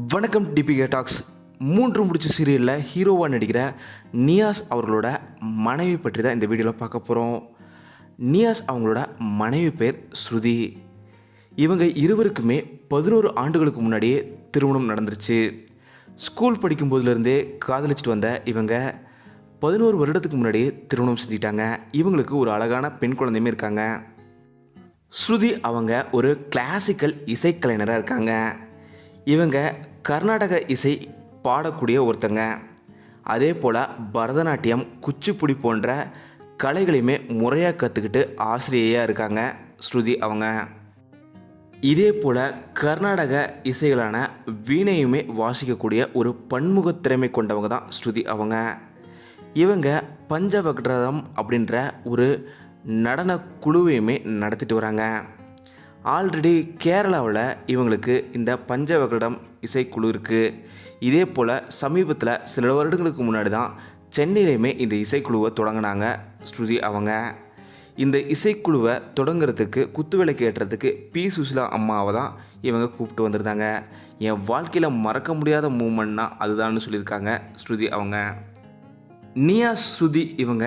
வணக்கம் DPK tax. மூன்று முடிச்சு சீரியலில் ஹீரோவாக நடிக்கிற நியாஸ் அவர்களோட மனைவி பற்றி தான் இந்த வீடியோவில் பார்க்க போகிறோம். நியாஸ் அவங்களோட மனைவி பேர் ஸ்ருதி. இவங்க இருவருக்குமே 11 ஆண்டுகளுக்கு முன்னாடியே திருமணம் நடந்துருச்சு. ஸ்கூல் படிக்கும் போதுலேருந்தே காதலிச்சிட்டு வந்த இவங்க 11 வருடத்துக்கு முன்னாடியே திருமணம் செஞ்சுட்டாங்க. இவங்களுக்கு ஒரு அழகான பெண் குழந்தையுமே இருக்காங்க. ஸ்ருதி அவங்க ஒரு கிளாசிக்கல் இசைக்கலைஞராக இருக்காங்க. இவங்க கர்நாடக இசை பாடக்கூடிய ஒருத்தங்க. அதே போல் பரதநாட்டியம், குச்சிப்புடி போன்ற கலைகளையுமே முறையாக கற்றுக்கிட்டு ஆசிரியையாக இருக்காங்க ஸ்ருதி அவங்க. இதே போல் கர்நாடக இசைகளான வீணையுமே வாசிக்கக்கூடிய ஒரு பன்முக திறமை கொண்டவங்க தான் ஸ்ருதி அவங்க. இவங்க பஞ்சவக்ரதம் அப்படின்ற ஒரு நடன குழுவையுமே நடத்திட்டு வராங்க. ஆல்ரெடி கேரளாவில் இவங்களுக்கு இந்த பஞ்சவக்ரடம் இசைக்குழு இருக்குது. இதே போல் சமீபத்தில் சில வருடங்களுக்கு முன்னாடி தான் சென்னையிலையுமே இந்த இசைக்குழுவை தொடங்கினாங்க ஸ்ருதி அவங்க. இந்த இசைக்குழுவை தொடங்குறதுக்கு குத்துவிளக்கு ஏற்றுறதுக்கு பி சுசிலா அம்மாவை தான் இவங்க கூப்பிட்டு வந்திருந்தாங்க. என் வாழ்க்கையில் மறக்க முடியாத மூமெண்ட்னா அதுதான்னு சொல்லியிருக்காங்க ஸ்ருதி அவங்க. நியாஸ் ஸ்ருதி இவங்க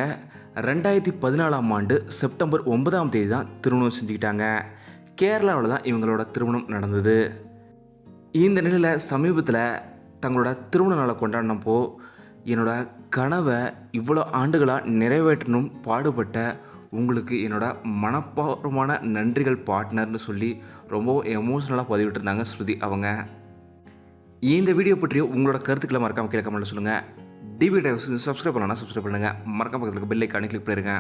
2014ஆம் ஆண்டு செப்டம்பர் 9ஆம் தேதி தான் திருமணம் செஞ்சுக்கிட்டாங்க. கேரளாவில் தான் இவங்களோட திருமணம் நடந்தது. இந்த நிலையில் சமீபத்தில் தங்களோட திருமண நாளை கொண்டாடினப்போ என்னோட கனவை இவ்வளோ ஆண்டுகளாக நிறைவேற்றணும் பாடுபட்ட உங்களுக்கு என்னோட மனப்பூர்வமான நன்றிகள் பார்ட்னர்னு சொல்லி ரொம்ப எமோஷ்னலாக பதிவிட்டிருந்தாங்க ஸ்ருதி அவங்க. இந்த வீடியோ பற்றி உங்களோட கருத்துக்களை மறக்காமல் கீழே கமெண்ட்டில் சொல்லுங்கள். டிவி டைவ்ஸ் சப்ஸ்கிரைப் பண்ணலாம், சப்ஸ்கிரைப் பண்ணுங்கள். மறக்காம பக்கத்தில் பெல் ஐக்கானை கிளிக் பண்ணிடுங்க.